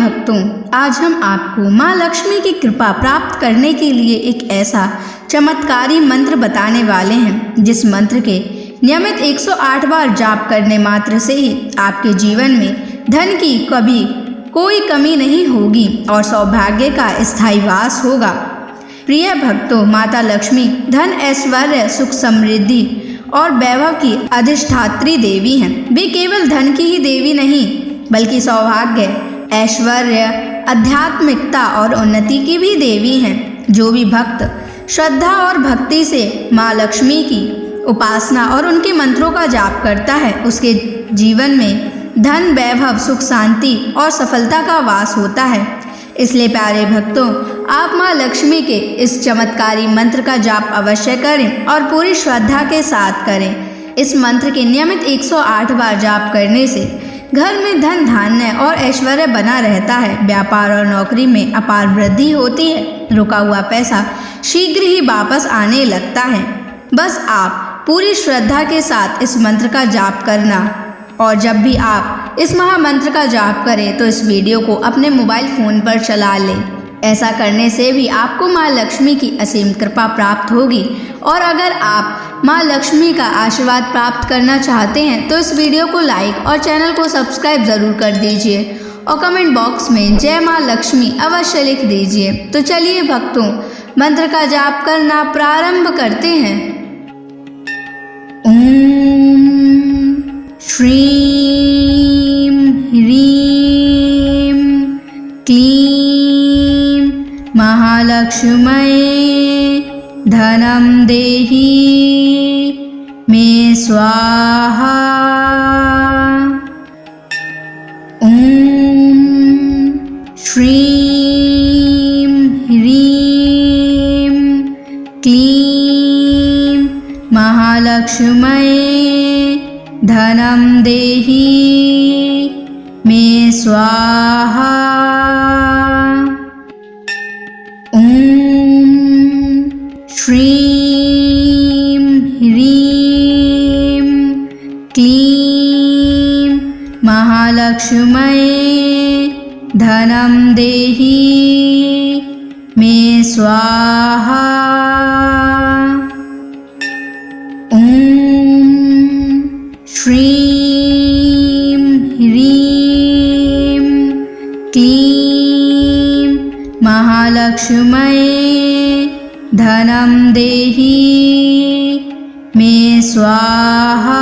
भक्तों, आज हम आपको माँ लक्ष्मी की कृपा प्राप्त करने के लिए एक ऐसा चमत्कारी मंत्र बताने वाले हैं जिस मंत्र के नियमित 108 बार जाप करने मात्र से ही आपके जीवन में धन की कभी कोई कमी नहीं होगी और सौभाग्य का स्थायी वास होगा। प्रिय भक्तों, माता लक्ष्मी धन, ऐश्वर्य, सुख, समृद्धि और वैभव की अधिष्ठात्री देवी हैं। वे केवल धन की ही देवी नहीं बल्कि सौभाग्य, ऐश्वर्य, आध्यात्मिकता और उन्नति की भी देवी हैं। जो भी भक्त श्रद्धा और भक्ति से माँ लक्ष्मी की उपासना और उनके मंत्रों का जाप करता है, उसके जीवन में धन, वैभव, सुख, शांति और सफलता का वास होता है। इसलिए प्यारे भक्तों, आप माँ लक्ष्मी के इस चमत्कारी मंत्र का जाप अवश्य करें और पूरी श्रद्धा के साथ करें। इस मंत्र के नियमित 108 बार जाप करने से घर में धन, धान्य और ऐश्वर्य बना रहता है। व्यापार और नौकरी में अपार वृद्धि होती है। रुका हुआ पैसा शीघ्र ही वापस आने लगता है। बस आप पूरी श्रद्धा के साथ इस मंत्र का जाप करना। और जब भी आप इस महामंत्र का जाप करें तो इस वीडियो को अपने मोबाइल फ़ोन पर चला लें। ऐसा करने से भी आपको माँ लक्ष्मी की असीम कृपा प्राप्त होगी। और अगर आप माँ लक्ष्मी का आशीर्वाद प्राप्त करना चाहते हैं तो इस वीडियो को लाइक और चैनल को सब्सक्राइब ज़रूर कर दीजिए और कमेंट बॉक्स में जय माँ लक्ष्मी अवश्य लिख दीजिए। तो चलिए भक्तों, मंत्र का जाप करना प्रारंभ करते हैं। ओम श्रीं ह्रीं क्लीं महालक्ष्म्यै धनं देहि मे स्वाहा। ओम श्रीं ह्रीं क्लीं महालक्ष्म्यै धनं देहि मे स्वाहा। ओम श्रीं ह्रीं क्लीं महालक्ष्म्यै धनं देहि मे स्वाहा। ओम श्रीं ह्रीं क्लीं महालक्ष्म्यै धनं देहि मे स्वाहा।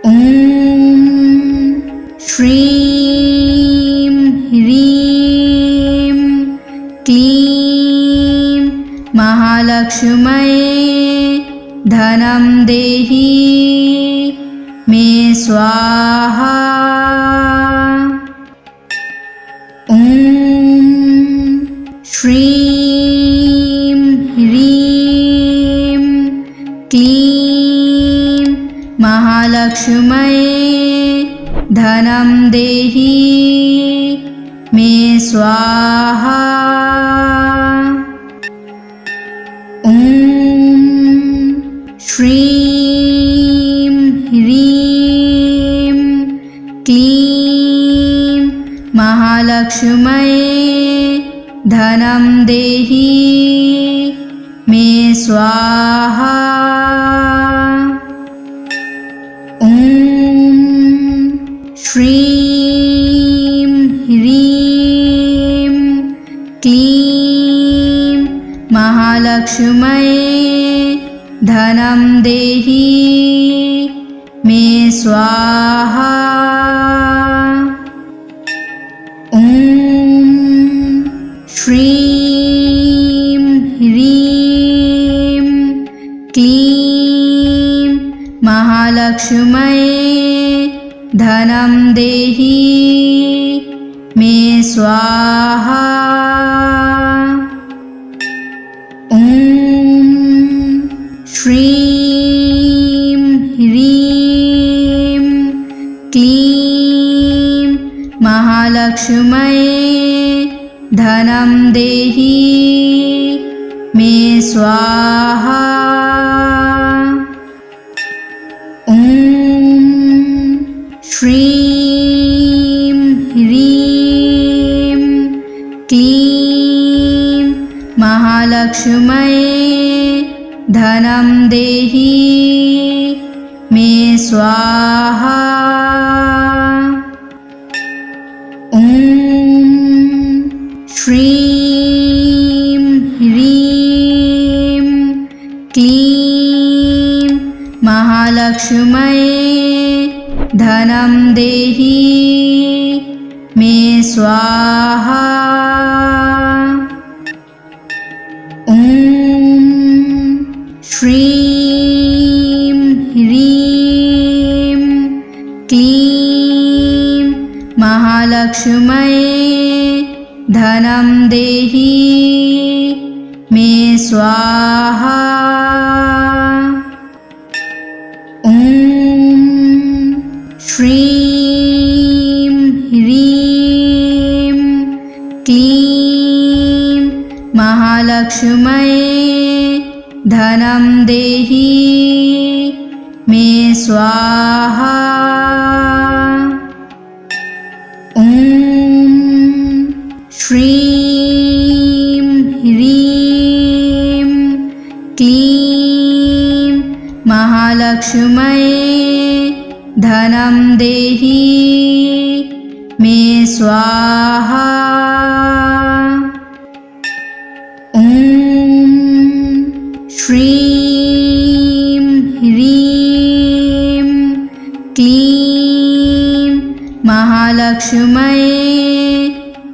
ओम श्रीं ह्रीं क्लीं महालक्ष्म्यै धनं देहि मे स्वाहा। ओम श्रीं ह्रीं क्लीं महालक्ष्म्यै धनं देहि मे स्वाहा। ओम श्रीं ह्रीं क्लीं महालक्ष्म्यै धनं देहि मे स्वाहा। ओम श्रीं ह्रीं क्लीं महालक्ष्म्यै धनं देहि मे स्वाहा। ओम श्रीं ह्रीं क्लीं महालक्ष्म्यै धनं देहि मे स्वाहा। ओम श्रीं ह्रीं क्लीं महालक्ष्म्यै धनं देहि मे स्वाहा। ओम श्रीं महालक्ष्म्यै धनं देहि मे स्वाहा। ॐ श्रीं ह्रीं क्लीं महालक्ष्म्यै धनं देहि मे स्वाहा। ॐ श्रीं ह्रीं क्लीं महालक्ष्म्यै धनं देहि मे स्वाहा। ॐ श्रीं ह्रीं क्लीं महालक्ष्म्यै धनं देहि मे स्वाहा। ॐ श्रीं ह्रीं क्लीं महालक्ष्म्यै धनं देहि मे स्वाहा। ॐ श्रीं ह्रीं क्लीं महालक्ष्म्यै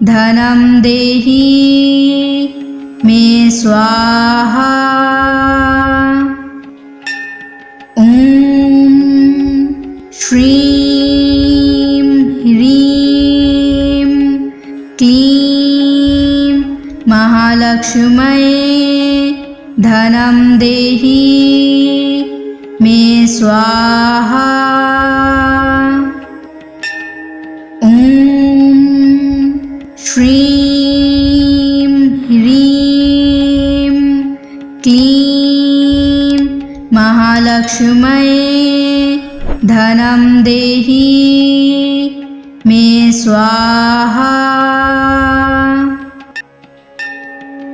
धनं देहि मे स्वाहा। ॐ श्रीं ह्रीं क्लीं महालक्ष्म्यै धनं देहि मे स्वाहा। ॐ श्रीं ह्रीं क्लीं महालक्ष्म्यै धनं देहि मे स्वाहा।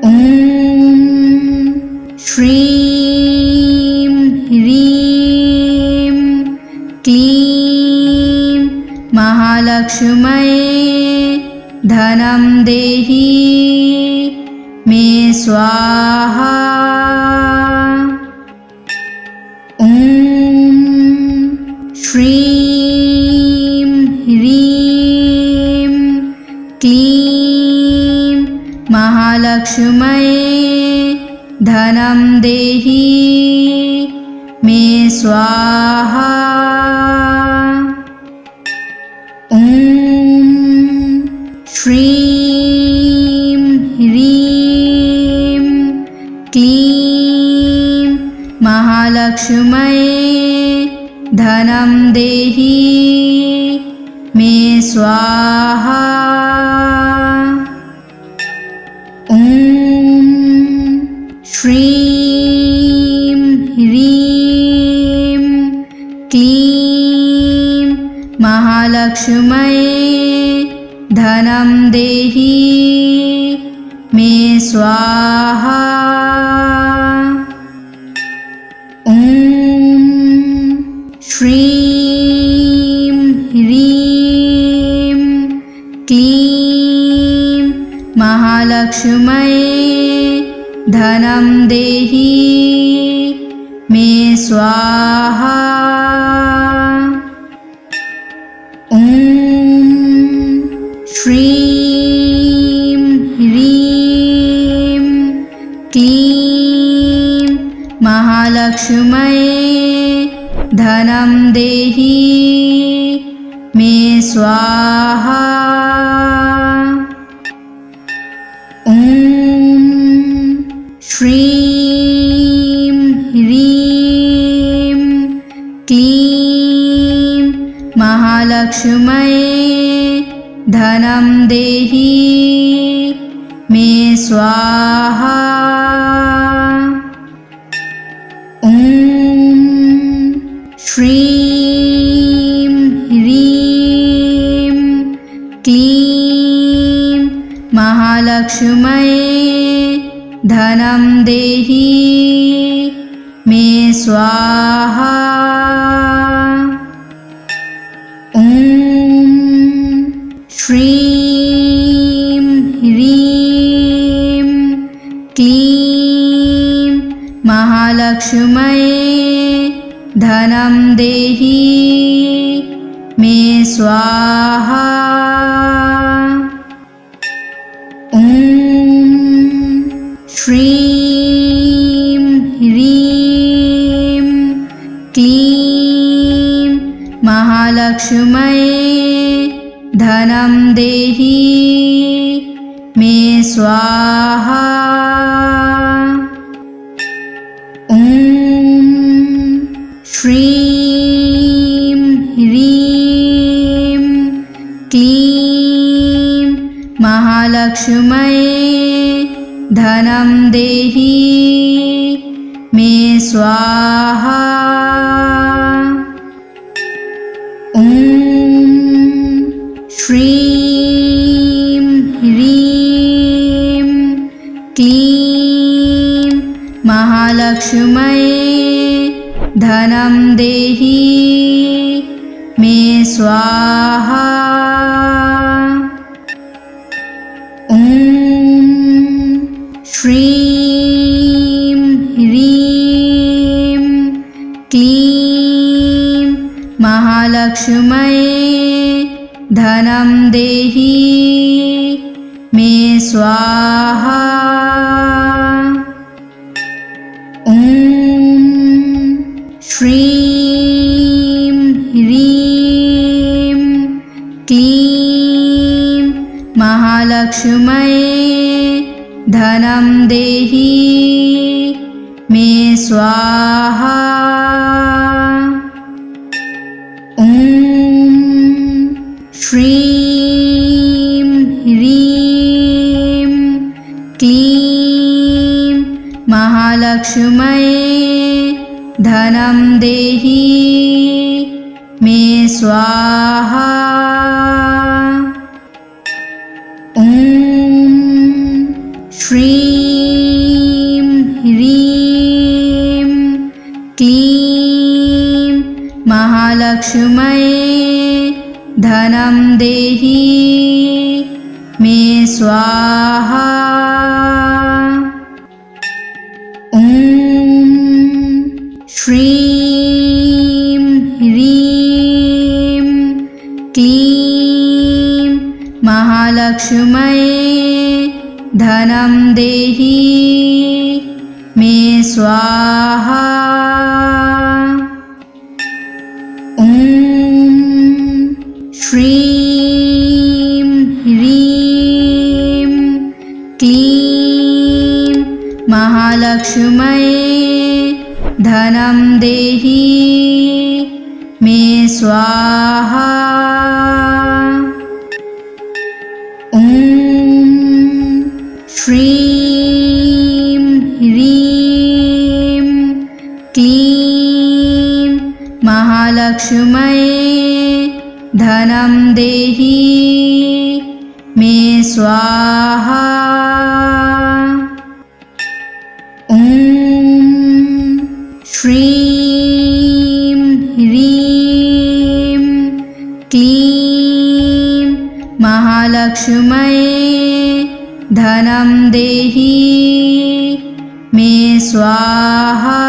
ॐ श्रीं ह्रीं क्लीं महालक्ष्म्यै धनं देहि मे स्वाहा। ॐ श्रीं ह्रीं क्लीं महालक्ष्म्यै धनं देहि मे स्वाहा। ॐ श्रीं ह्रीं क्लीं महालक्ष्म्यै धनं देहि मे स्वाहा। ॐ श्रीं ह्रीं क्लीं महालक्ष्म्यै धनं देहि मे स्वाहा। ॐ श्रीं ह्रीं क्लीं महालक्ष्म्यै धनं देहि मे स्वाहा। ॐ श्रीं ह्रीं क्लीं महालक्ष्म्यै धनं देहि मे स्वाहा। ॐ श्रीं ह्रीं क्लीं महालक्ष्म्यै धनं देहि मे स्वाहा। ॐ श्रीं ह्रीं क्लीं महालक्ष्म्यै धनं देहि मे स्वाहा। ॐ श्रीं ह्रीं क्लीं महालक्ष्म्यै धनं देहि मे स्वाहा। ॐ श्रीं ह्रीं क्लीं महालक्ष्म्यै धनं देहि मे स्वाहा। ॐ श्रीं ह्रीं क्लीं महालक्ष्म्यै धनं देहि मे स्वाहा। ॐ श्रीं ह्रीं क्लीं महालक्ष्म्यै धनं देहि मे स्वाहा। ॐ श्रीं ह्रीं क्लीं महालक्ष्म्यै धनं देहि मे स्वाहा। ॐ श्रीं ह्रीं क्लीं महालक्ष्म्यै धनं देहि मे स्वाहा। ॐ श्रीं ह्रीं क्लीं महालक्ष्म्यै धनं देहि मे स्वाहा। ॐ श्रीं ह्रीं क्लीं महालक्ष्म्यै धनं देहि मे स्वाहा। ॐ श्रीं ह्रीं क्लीं महालक्ष्म्यै धनं देहि मे स्वाहा। ॐ श्रीं ह्रीं क्लीं महालक्ष्म्यै धनं देहि मे स्वाहा। ॐ श्रीं ह्रीं क्लीं महालक्ष्म्यै धनं देहि मे स्वाहा। ॐ श्रीं ह्रीं क्लीं महालक्ष्म्यै धनं देहि मे स्वाहा।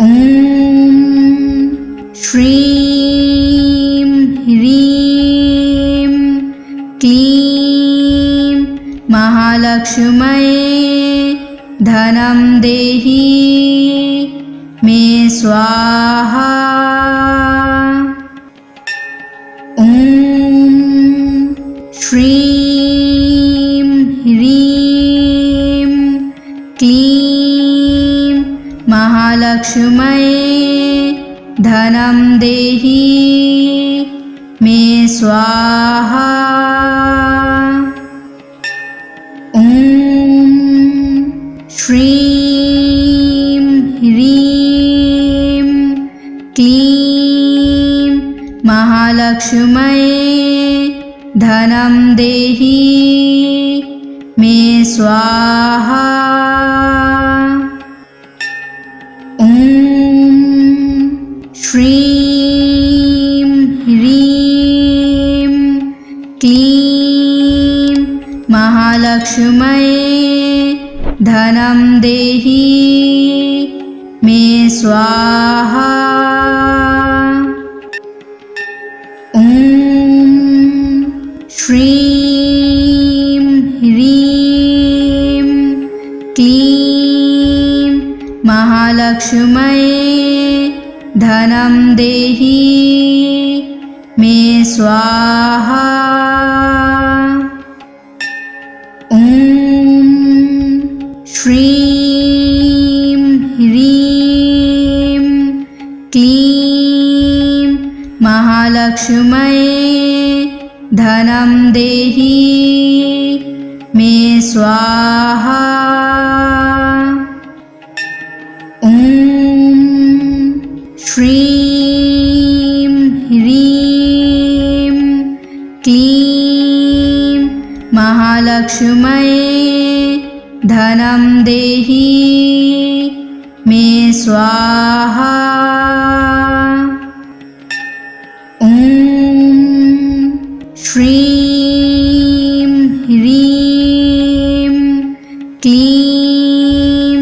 ॐ श्रीं ह्रीं क्लीं महालक्ष्म्यै धनं देहि मे स्वाहा। ॐ श्रीं ह्रीं क्लीं महालक्ष्म्यै धनं देहि मे स्वाहा। ॐ श्रीं ह्रीं क्लीं महालक्ष्म्यै धनं देहि मे स्वाहा। ॐ श्रीं ह्रीं क्लीं महालक्ष्म्यै धनं देहि मे स्वाहा। ॐ श्रीं ह्रीं क्लीं महालक्ष्म्यै धनं देहि मे स्वाहा। ॐ श्रीं ह्रीं क्लीं महालक्ष्म्यै धनं देहि मे स्वाहा। ॐ श्रीं ह्रीं क्लीं महालक्ष्म्यै धनं देहि मे स्वाहा। ॐ श्रीं ह्रीं क्लीं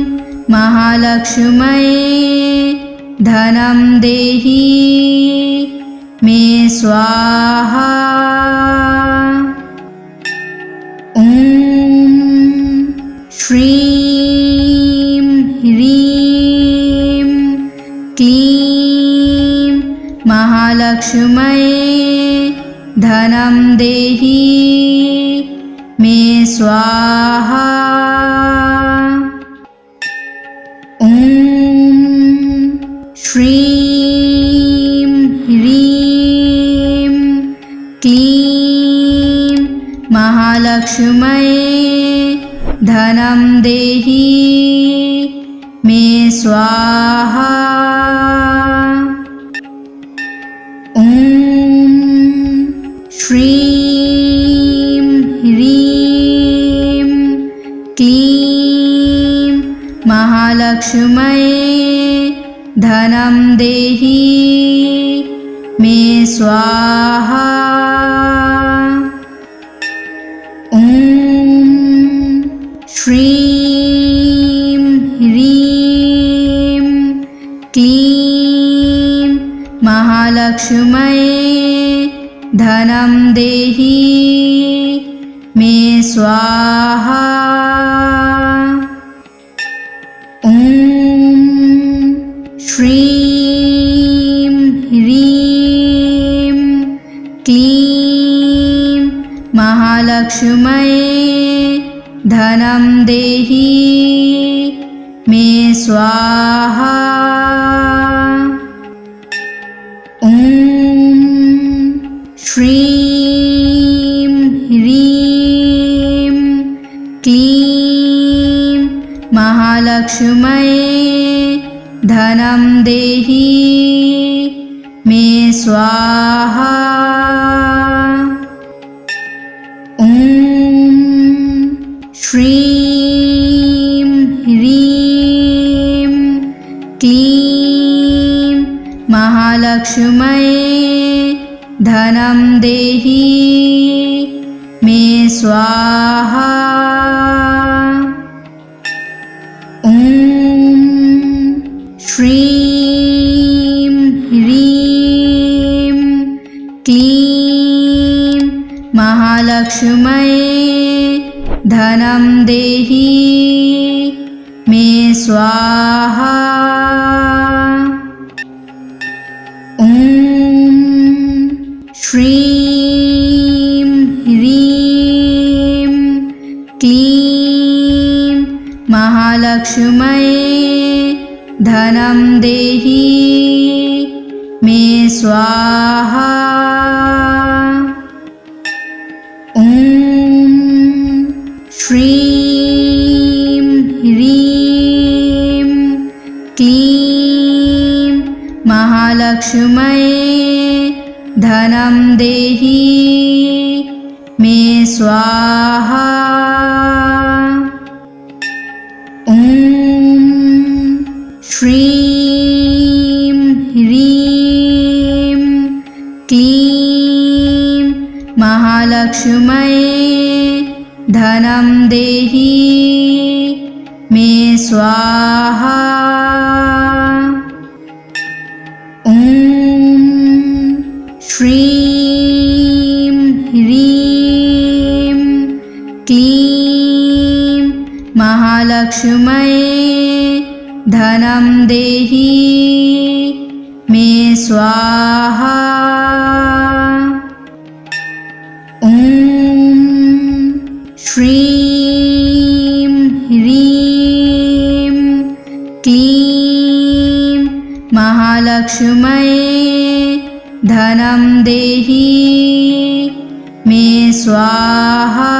महालक्ष्म्यै धनं देहि मे स्वाहा। ॐ श्रीं ह्रीं क्लीं महालक्ष्म्यै धनं देहि मे स्वाहा। ॐ श्रीं ह्रीं क्लीं महालक्ष्म्यै धनं देहि मे स्वाहा। ॐ श्रीं ह्रीं क्लीं महालक्ष्म्यै धनं देहि मे स्वाहा। ॐ श्रीं ह्रीं क्लीं महालक्ष्म्यै धनं देहि मे स्वाहा। ॐ श्रीं ह्रीं क्लीं महालक्ष्म्यै धनं देहि मे स्वाहा। ॐ श्रीं ह्रीं क्लीं महालक्ष्म्यै धनं देहि मे स्वाहा। ॐ श्रीं ह्रीं क्लीं महालक्ष्म्यै धनं देहि मे स्वाहा। ॐ श्रीं ह्रीं क्लीं महालक्ष्म्यै धनं देहि मे स्वाहा। ॐ श्रीं ह्रीं क्लीं महालक्ष्म्यै धनं देहि मे स्वाहा। ॐ श्रीं ह्रीं क्लीं महालक्ष्म्यै धनं देहि मे स्वाहा। श्रीं ह्रीं क्लीं महालक्ष्म्यै धनं देहि मे स्वाहा। ॐ श्रीं ह्रीं क्लीं महालक्ष्म्यै धनं देहि मे स्वाहा। ॐ श्रीं ह्रीं क्लीं महालक्ष्म्यै धनं देहि मे स्वाहा।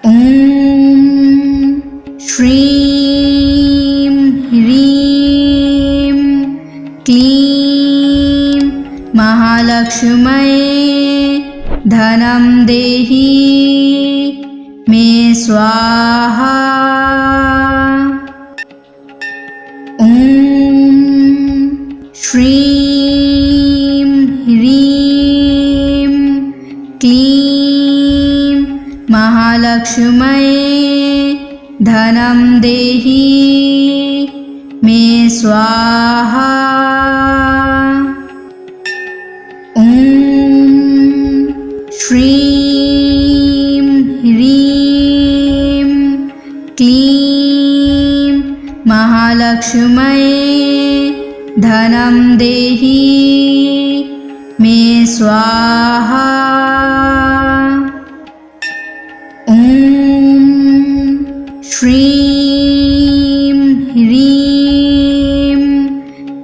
ॐ श्रीं ह्रीं क्लीं महालक्ष्म्यै धनं देहि मे स्वाहा। ॐ श्रीं ह्रीं क्लीं महालक्ष्म्यै धनं देहि मे स्वाहा। ॐ श्रीं ह्रीं क्लीं महालक्ष्म्यै धनं देहि मे स्वाहा। ॐ श्रीं ह्रीं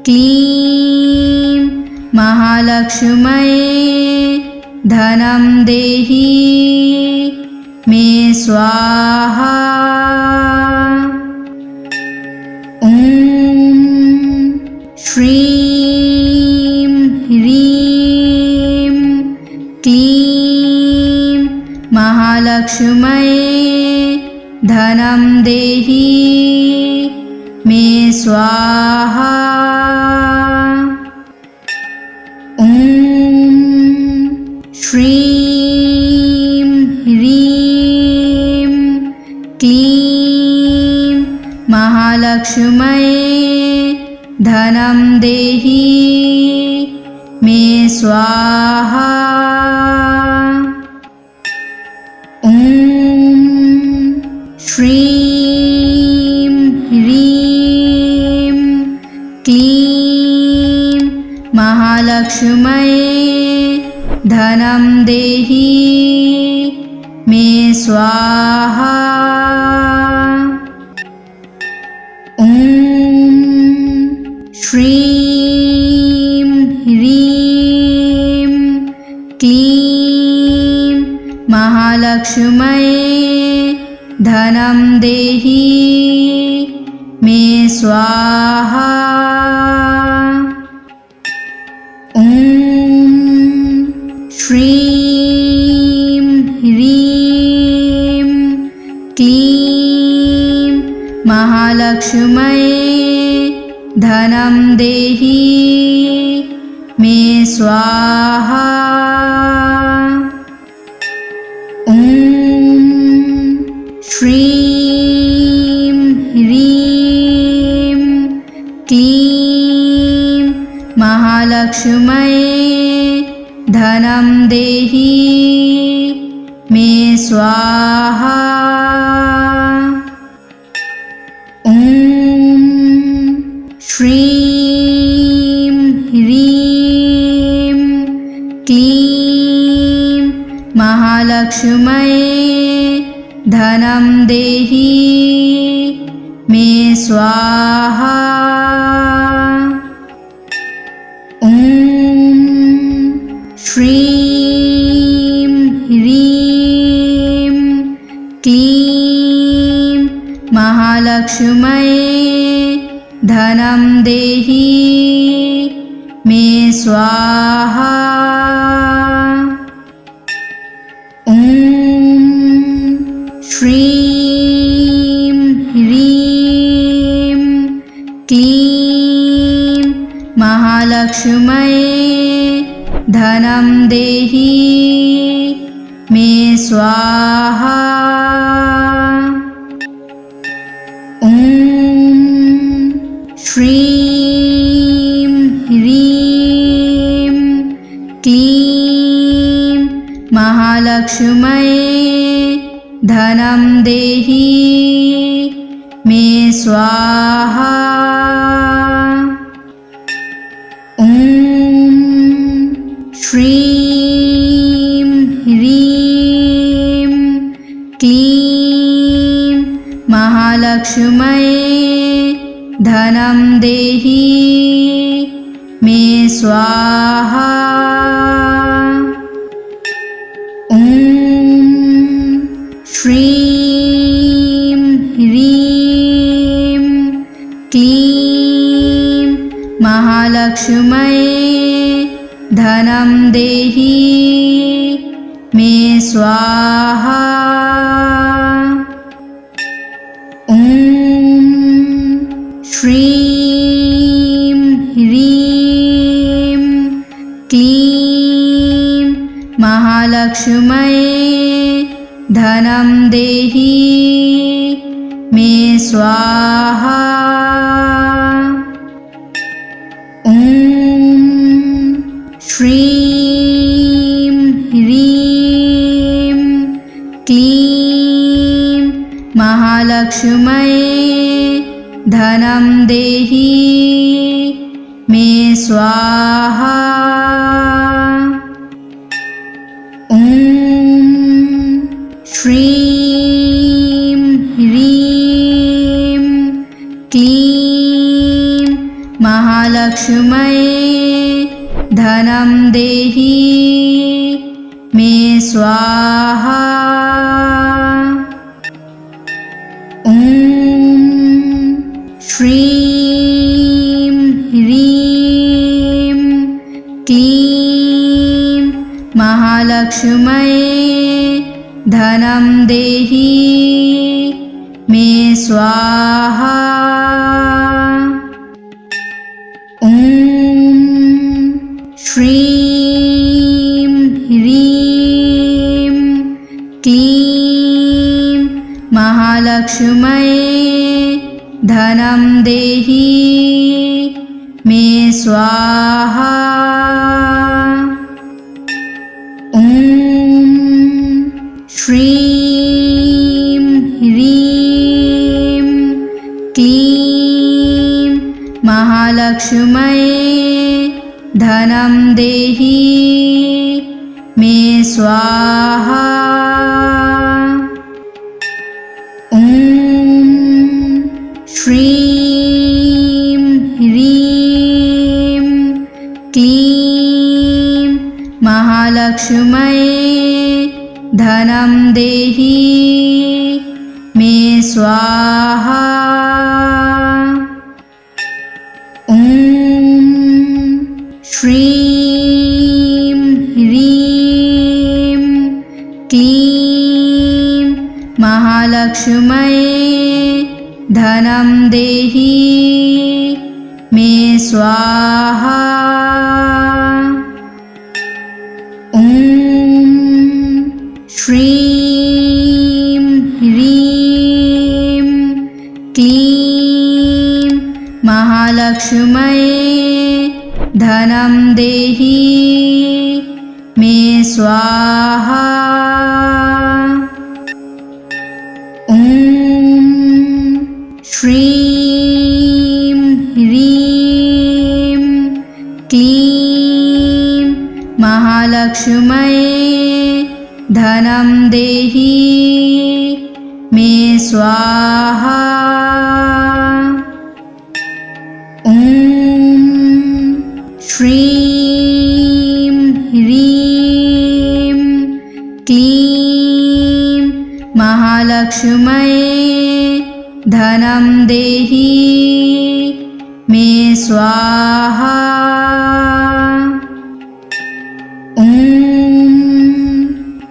क्लीं महालक्ष्म्यै धनं देहि मे स्वाहा। ॐ श्रीं ह्रीं क्लीं महालक्ष्म्यै धनं देहि मे स्वाहा। ॐ श्रीं ह्रीं क्लीं महालक्ष्म्यै धनं देहि मे स्वाहा। ॐ श्रीं ह्रीं क्लीं महालक्ष्म्यै धनं देहि मे स्वाहा। ॐ श्रीं ह्रीं क्लीं महालक्ष्म्यै धनं देहि मे स्वाहा। ॐ श्रीं ह्रीं क्लीं महालक्ष्म्यै धनं देहि मे स्वाहा। ॐ श्रीं ह्रीं क्लीं महालक्ष्म्यै धनं देहि मे स्वाहा। ॐ श्रीं ह्रीं क्लीं महालक्ष्म्यै धनं देहि मे स्वाहा। ॐ श्रीं ह्रीं क्लीं महालक्ष्म्यै धनं देहि मे स्वाहा। ॐ श्रीं ह्रीं महालक्ष्म्यै धनं देहि मे स्वाहा। ॐ श्रीं ह्रीं क्लीं महालक्ष्म्यै धनं देहि मे स्वाहा। ॐ श्रीं ह्रीं क्लीं महालक्ष्म्यै धनं देहि मे स्वाहा। ॐ श्रीं ह्रीं क्लीं महालक्ष्म्यै धनं देहि मे स्वाहा। ॐ श्रीं ह्रीं क्लीं महालक्ष्म्यै धनं देहि मे स्वाहा। ॐ श्रीं ह्रीं क्लीं महालक्ष्म्यै धनं देहि मे स्वाहा। ॐ श्रीं ह्रीं क्लीं महालक्ष्म्यै धनं देहि मे स्वाहा। ॐ श्रीं ह्रीं क्लीं महालक्ष्म्यै धनं देहि मे स्वाहा। ॐ श्रीं ह्रीं क्लीं महालक्ष्म्यै धनं देहि मे स्वाहा। ॐ श्रीं ह्रीं क्लीं महालक्ष्म्यै धनं देहि मे स्वाहा। ॐ श्रीं ह्रीं क्लीं महालक्ष्म्यै धनं देहि मे स्वाहा। ॐ श्रीं ह्रीं क्लीं महालक्ष्म्यै धनं देहि मे स्वाहा। ॐ श्रीं ह्रीं क्लीं महालक्ष्म्यै धनं देहि मे स्वाहा। ॐ श्रीं ह्रीं क्लीं महालक्ष्म्यै धनं देहि मे स्वाहा। ॐ श्रीं ह्रीं क्लीं महालक्ष्म्यै धनं देहि मे स्वाहा। ॐ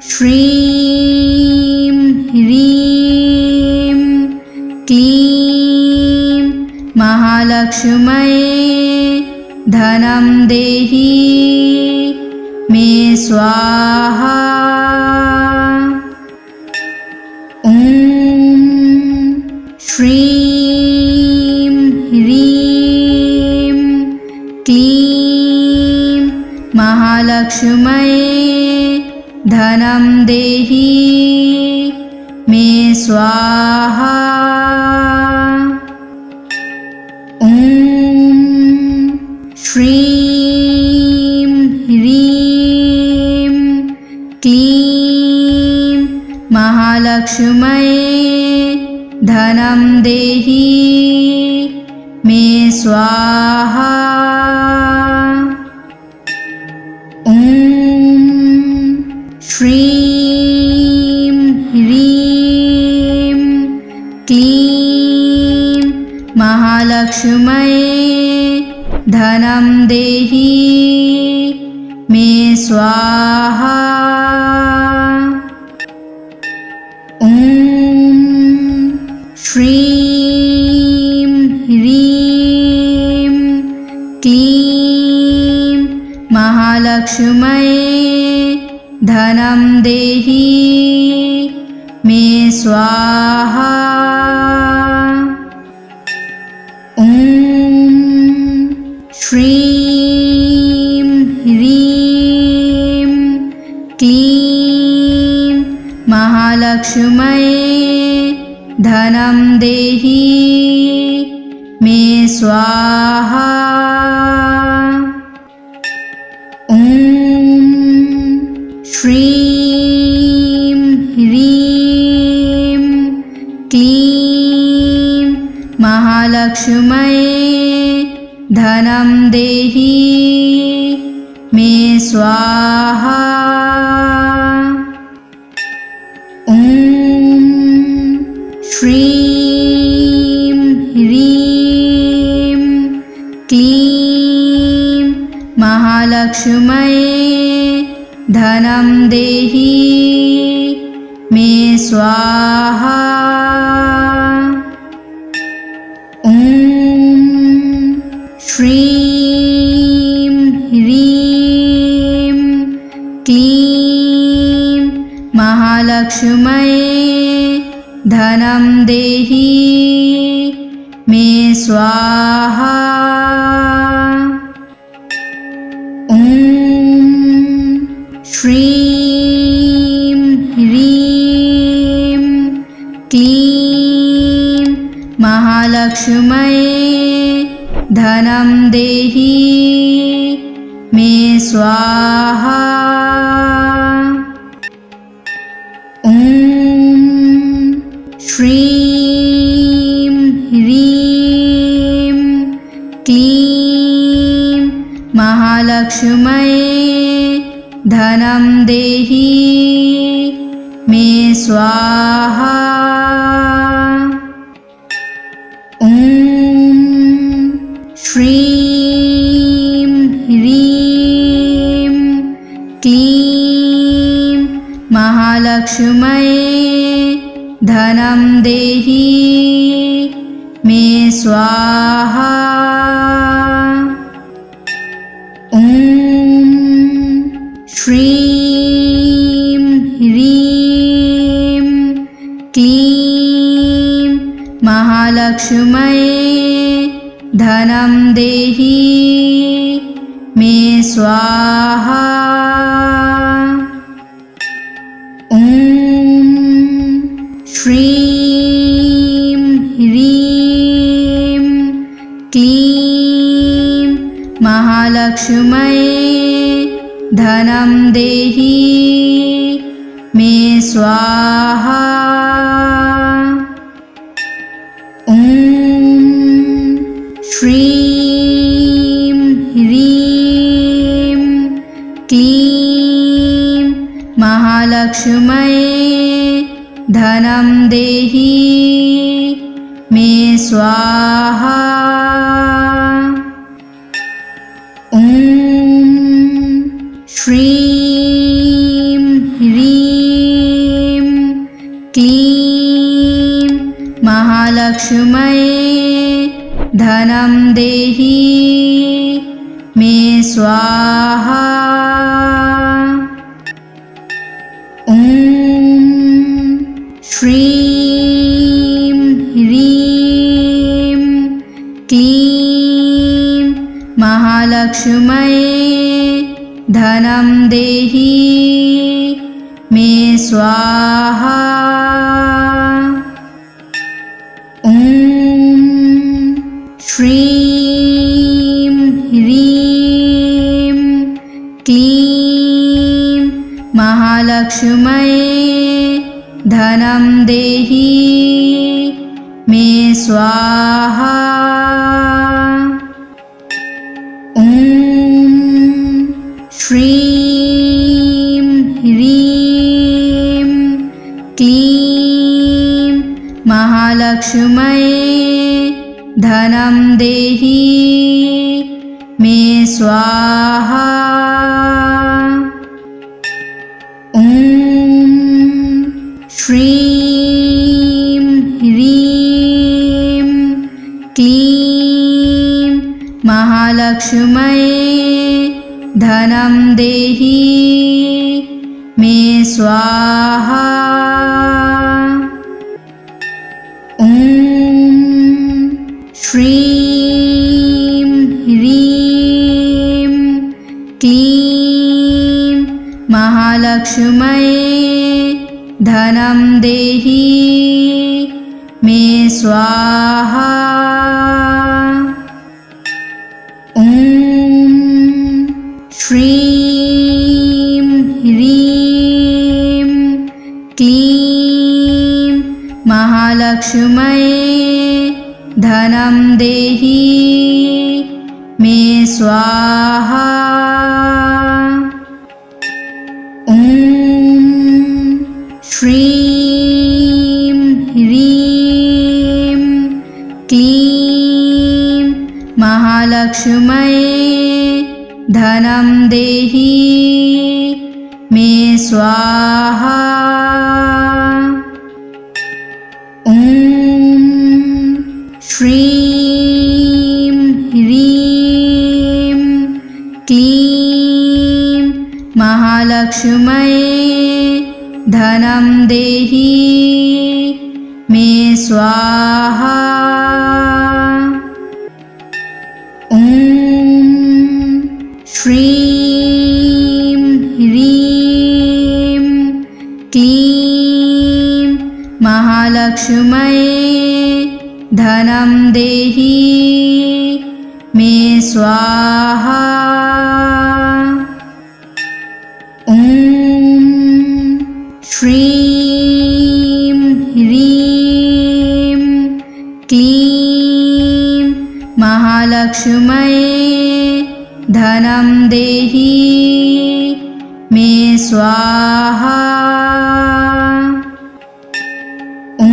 श्रीं ह्रीं क्लीं महालक्ष्म्यै धनं देहि मे स्वाहा। ॐ श्रीं ह्रीं क्लीं महालक्ष्म्यै धनं देहि मे स्वाहा। ॐ श्रीं ह्रीं क्लीं महालक्ष्म्यै धनं देहि मे स्वाहा। ॐ श्रीं ह्रीं क्लीं महालक्ष्म्यै धनं देहि मे स्वाहा। ॐ श्रीं ह्रीं क्लीं महालक्ष्म्यै धनं देहि मे स्वाहा। ॐ श्रीं ह्रीं क्लीं महालक्ष्म्यै धनं देहि मे स्वाहा। ॐ श्रीं ह्रीं क्लीं महालक्ष्म्यै धनं देहि मे स्वाहा। ॐ श्रीं ह्रीं क्लीं महालक्ष्म्यै धनं देहि मे स्वाहा। ॐ श्रीं ह्रीं क्लीं महालक्ष्म्यै धनं देहि मे स्वाहा। ॐ श्रीं ह्रीं क्लीं महालक्ष्म्यै धनं देहि मे स्वाहा। ॐ श्रीं ह्रीं क्लीं महालक्ष्म्यै धनं देहि मे स्वाहा। ॐ श्रीं ह्रीं क्लीं महालक्ष्म्यै धनं देहि मे स्वाहा। ॐ श्रीं ह्रीं क्लीं महालक्ष्म्यै धनं देहि मे स्वाहा। ॐ श्रीं ह्रीं क्लीं महालक्ष्म्यै धनं देहि मे स्वाहा। ॐ श्रीं ह्रीं क्लीं महालक्ष्म्यै धनं देहि मे स्वाहा। ॐ श्रीं ह्रीं क्लीं महालक्ष्म्यै धनं देहि स्वाहा। ॐ श्रीं ह्रीं क्लीं महालक्ष्म्यै धनं देहि मे स्वाहा। ॐ श्रीं ह्रीं क्लीं महालक्ष्म्यै धनं देहि मे स्वाहा। ॐ श्रीं ह्रीं क्लीं महालक्ष्म्यै धनं देहि मे स्वाहा। ॐ श्रीं ह्रीं क्लीं महालक्ष्म्यै धनं देहि मे स्वाहा। ॐ श्रीं ह्रीं क्लीं महालक्ष्म्यै धनं देहि मे स्वाहा। ॐ श्रीं ह्रीं क्लीं महालक्ष्म्यै धनं देहि मे स्वाहा। ॐ श्रीं ह्रीं क्लीं महालक्ष्म्यै धनं देहि मे स्वाहा। ॐ श्रीं ह्रीं क्लीं महालक्ष्म्यै धनं देहि मे स्वाहा। ॐ श्रीं ह्रीं क्लीं महालक्ष्म्यै धनं देहि मे स्वाहा। ॐ श्रीं ह्रीं क्लीं महालक्ष्म्यै धनं देहि मे स्वाहा। ॐ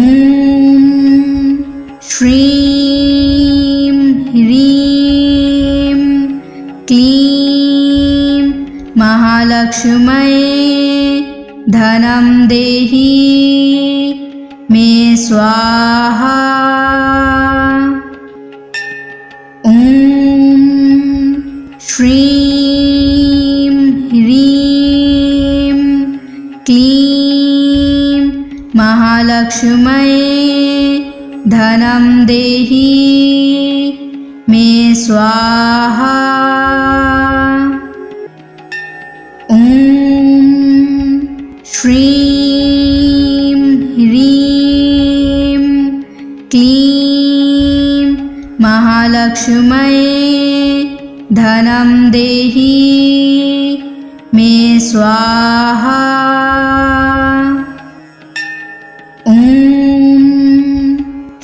श्रीं ह्रीं क्लीं महालक्ष्म्यै धनं देहि मे स्वाहा। ॐ श्रीं ह्रीं क्लीं महालक्ष्म्यै धनं देहि मे स्वाहा। ॐ श्रीं ह्रीं क्लीं महालक्ष्म्यै धनं देहि मे स्वाहा। ॐ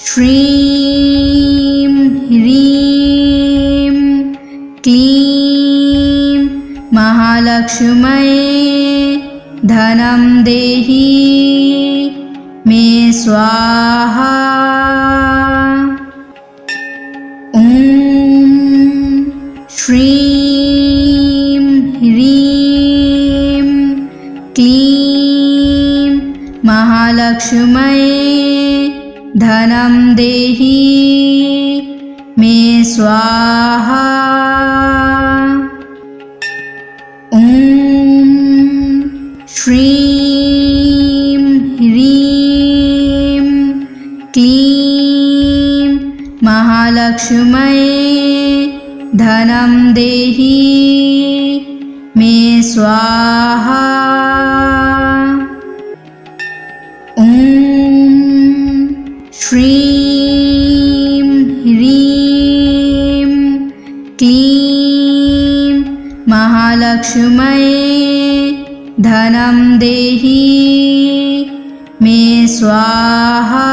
श्रीं ह्रीं क्लीं महालक्ष्म्यै धनं देहि मे स्वाहा। ॐ श्रीं ह्रीं क्लीं महालक्ष्म्यै धनं देहि मे स्वाहा। क्लीं महालक्ष्म्यै धनं देहि मे स्वाहा। ॐ श्रीं ह्रीं क्लीं महालक्ष्म्यै धनं देहि मे स्वाहा।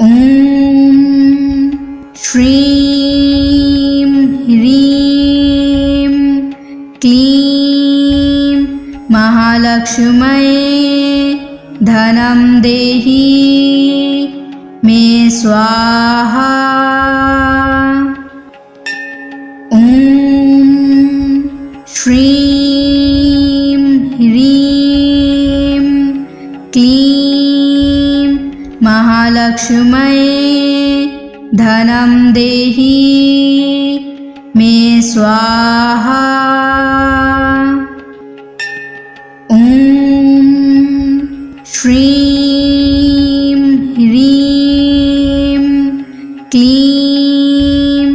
ॐ श्रीं ह्रीं क्लीं महालक्ष्म्यै धनं देहि मे स्वाहा। ॐ श्रीं ह्रीं क्लीं महालक्ष्म्यै धनं देहि मे स्वाहा। ॐ श्रीं ह्रीं क्लीं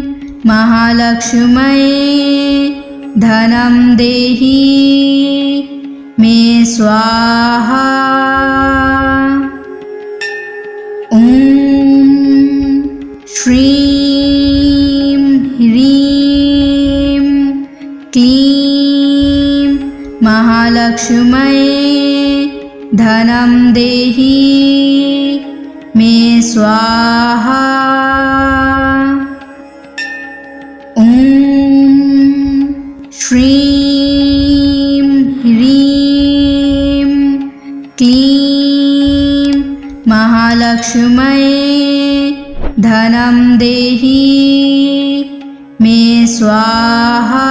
महालक्ष्म्यै धनं देहि मे स्वाहा। ॐ श्रीं ह्रीं क्लीं महालक्ष्म्यै धनं देहि मे स्वाहा। ॐ श्रीं ह्रीं क्लीं महालक्ष्म्यै धनं देहि मे स्वाहा।